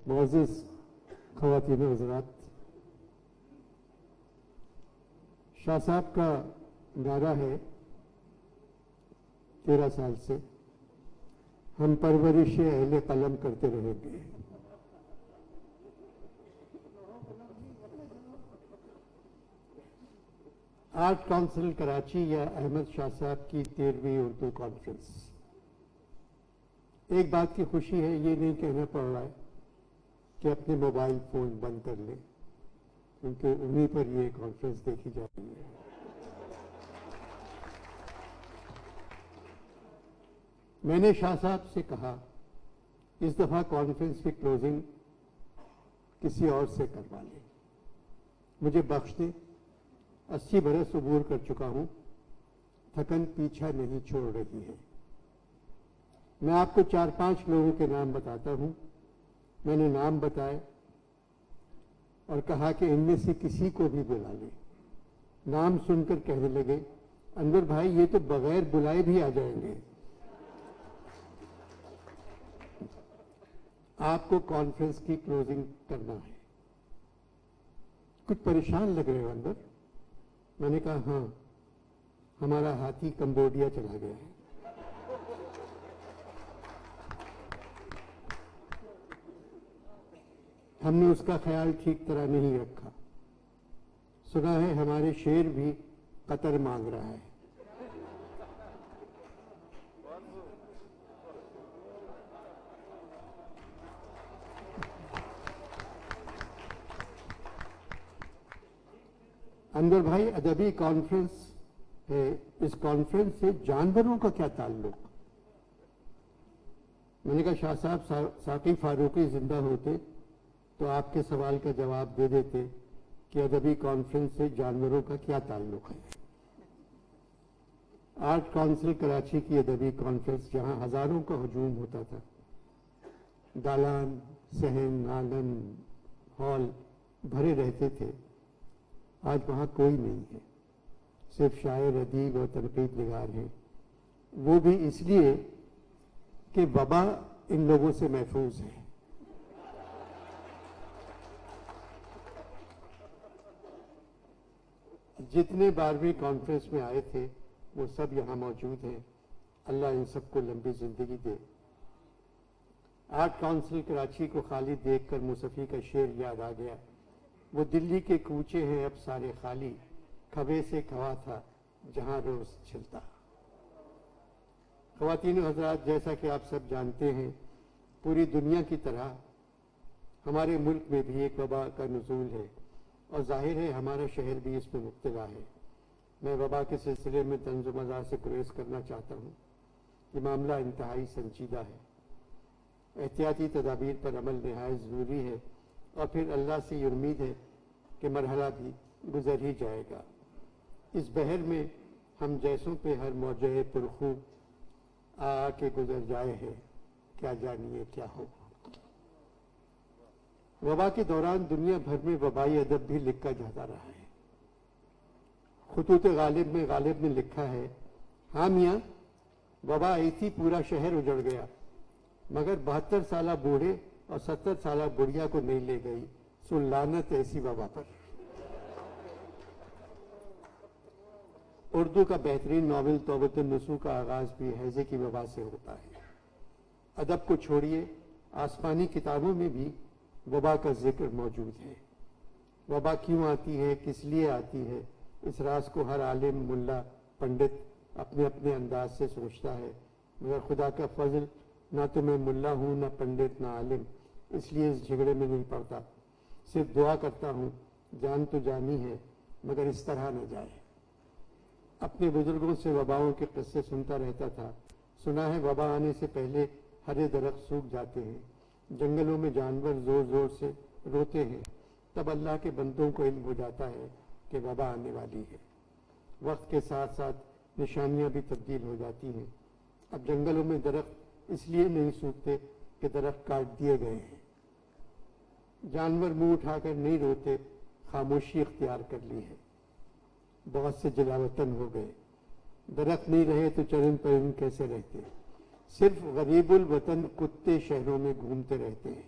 معزز خواتین و حضرات، شاہ صاحب کا نعرہ ہے 13 سال سے ہم پرورش اہل قلم کرتے رہیں گے۔ آرٹ کونسل کراچی یا احمد شاہ صاحب کی 13ویں اردو کانفرنس۔ ایک بات کی خوشی ہے، یہ نہیں کہنا پڑ رہا ہے کہ اپنے موبائل فون بند کر لیں، کیونکہ انہیں پر یہ کانفرنس دیکھی جا رہی ہے۔ میں نے شاہ صاحب سے کہا اس دفعہ کانفرنس کی کلوزنگ کسی اور سے کروا لیں، مجھے بخش دیں، 80 برس عبور کر چکا ہوں، تھکن پیچھا نہیں چھوڑ رہی ہے۔ میں آپ کو 4-5 لوگوں کے نام بتاتا ہوں۔ میں نے نام بتائے اور کہا کہ ان میں سے کسی کو بھی بلا لیں۔ نام سن کر کہنے لگے انور بھائی یہ تو بغیر بلائے بھی آ جائیں گے۔ آپ کو کانفرنس کی کلوزنگ کرنا ہے۔ کچھ پریشان لگ رہے ہو انور؟ میں نے کہا ہاں، ہمارا ہاتھی کمبوڈیا چلا گیا ہے۔ ہم نے اس کا خیال ٹھیک طرح نہیں رکھا۔ سنا ہے ہمارے شیر بھی قطر مانگ رہا ہے۔ انور بھائی ادبی کانفرنس ہے، اس کانفرنس سے جانوروں کا کیا تعلق؟ میں نے کہا شاہ صاحب ساقی فاروقی زندہ ہوتے تو آپ کے سوال کا جواب دے دیتے کہ ادبی کانفرنس سے جانوروں کا کیا تعلق ہے۔ آرٹ کونسل کراچی کی ادبی کانفرنس جہاں ہزاروں کا ہجوم ہوتا تھا، دالان، صحن، آنگن، ہال بھرے رہتے تھے، آج وہاں کوئی نہیں ہے، صرف شاعر، ادیب اور تنقید نگار ہیں، وہ بھی اس لیے کہ وبا ان لوگوں سے محفوظ ہے۔ جتنے 12ویں کانفرنس میں آئے تھے وہ سب یہاں موجود ہیں، اللہ ان سب کو لمبی زندگی دے۔ آرٹ کونسل کراچی کو خالی دیکھ کر موسیقی کا شعر یاد آ گیا، وہ دلی کے کوچے ہیں اب سارے خالی، کھوے سے کھوا تھا جہاں روز چھلتا۔ خواتین و حضرات، جیسا کہ آپ سب جانتے ہیں، پوری دنیا کی طرح ہمارے ملک میں بھی ایک وبا کا نزول ہے، اور ظاہر ہے ہمارا شہر بھی اس میں مبتلا ہے۔ میں وبا کے سلسلے میں طنز و مزاح سے گریز کرنا چاہتا ہوں، یہ معاملہ انتہائی سنجیدہ ہے، احتیاطی تدابیر پر عمل نہایت ضروری ہے، اور پھر اللہ سے یہ امید ہے کہ مرحلہ بھی گزر ہی جائے گا۔ اس بحر میں ہم جیسوں پہ ہر موجہ پرخو آ کے گزر جائے ہے، کیا جانیے کیا ہو۔ وبا کے دوران دنیا بھر میں وبائی ادب بھی لکھا جاتا رہا ہے۔ خطوط غالب میں لکھا ہے، ہاں میاں وبا آئی تھی پورا شہر اجڑ گیا، مگر 72 سالہ بوڑھے اور 70 سالہ بڑھیا کو نہیں لے گئی، سو لعنت ایسی وبا پر۔ اردو کا بہترین ناول توبۃ النصوح کا آغاز بھی ہیضے کی وبا سے ہوتا ہے۔ ادب کو چھوڑیے، آسمانی کتابوں میں بھی وبا کا ذکر موجود ہے۔ وبا کیوں آتی ہے، کس لیے آتی ہے، اس راز کو ہر عالم، ملا، پنڈت اپنے اپنے انداز سے سوچتا ہے، مگر خدا کا فضل نہ تو میں ملا ہوں، نہ پنڈت، نہ عالم، اس لیے اس جھگڑے میں نہیں پڑتا، صرف دعا کرتا ہوں جان تو جانی ہے مگر اس طرح نہ جائے۔ اپنے بزرگوں سے وباؤں کے قصے سنتا رہتا تھا، سنا ہے وبا آنے سے پہلے ہرے درخت سوکھ جاتے ہیں، جنگلوں میں جانور زور زور سے روتے ہیں، تب اللہ کے بندوں کو علم ہو جاتا ہے کہ وبا آنے والی ہے۔ وقت کے ساتھ ساتھ نشانیاں بھی تبدیل ہو جاتی ہیں۔ اب جنگلوں میں درخت اس لیے نہیں سوکھتے کہ درخت کاٹ دیے گئے ہیں، جانور منہ اٹھا کر نہیں روتے، خاموشی اختیار کر لی ہے، بہت سے جلاوطن ہو گئے، درخت نہیں رہے تو چرند پرند کیسے رہتے، صرف غریب الوطن کتے شہروں میں گھومتے رہتے ہیں۔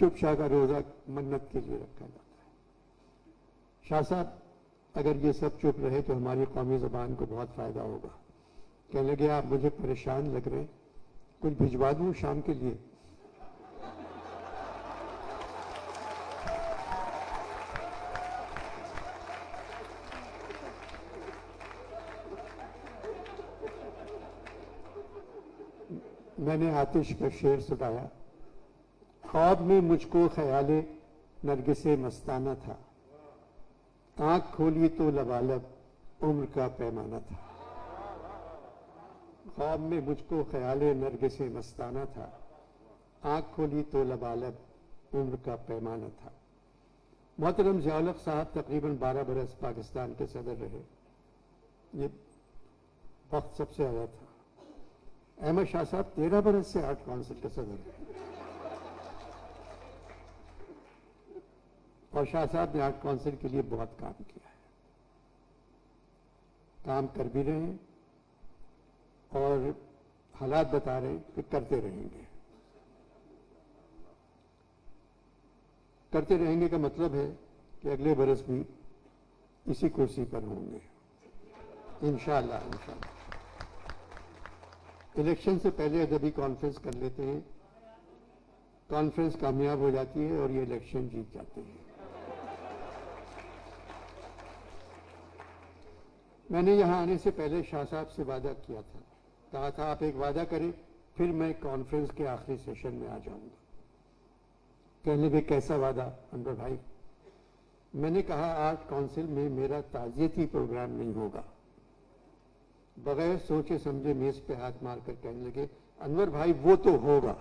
چپ شاہ کا روزہ منت کے لیے رکھا جاتا ہے۔ شاہ صاحب اگر یہ سب چپ رہے تو ہماری قومی زبان کو بہت فائدہ ہوگا۔ کہنے لگے آپ مجھے پریشان لگ رہے ہیں، کچھ بھجوا دوں شام کے لیے؟ میں نے آتش کا شعر سنایا، خواب میں مجھ کو خیال نرگس مستانہ تھا، آنکھ کھولی تو لبالب عمر کا پیمانہ تھا۔ خواب میں مجھ کو خیال نرگس مستانہ تھا، آنکھ کھولی تو لبالب عمر کا پیمانہ تھا۔ محترم ضیاء الحق صاحب تقریباً 12 برس پاکستان کے صدر رہے، یہ وقت سب سے زیادہ تھا۔ احمد شاہ صاحب 13 برس سے آرٹ کونسل کے صدر رہے، اور شاہ صاحب نے آرٹ کونسل کے لیے بہت کام کیا ہے، کام کر بھی رہے ہیں اور حالات بتا رہے ہیں کہ کرتے رہیں گے۔ کرتے رہیں گے کا مطلب ہے کہ اگلے برس بھی اسی کرسی پر ہوں گے انشاءاللہ۔ الیکشن سے پہلے ادبی کانفرنس کر لیتے ہیں، کانفرنس کامیاب ہو جاتی ہے اور یہ الیکشن جیت جاتے ہیں۔ میں نے یہاں آنے سے پہلے شاہ صاحب سے وعدہ کیا تھا، کہا تھا آپ ایک وعدہ کریں پھر میں کانفرنس کے آخری سیشن میں آ جاؤں گا۔ کہنے لگے کیسا وعدہ انور بھائی؟ میں نے کہا آرٹ کونسل میں میرا تعزیتی پروگرام نہیں ہوگا۔ بغیر سوچے سمجھے میز پہ ہاتھ مار کر کہنے لگے انور بھائی وہ تو ہوگا۔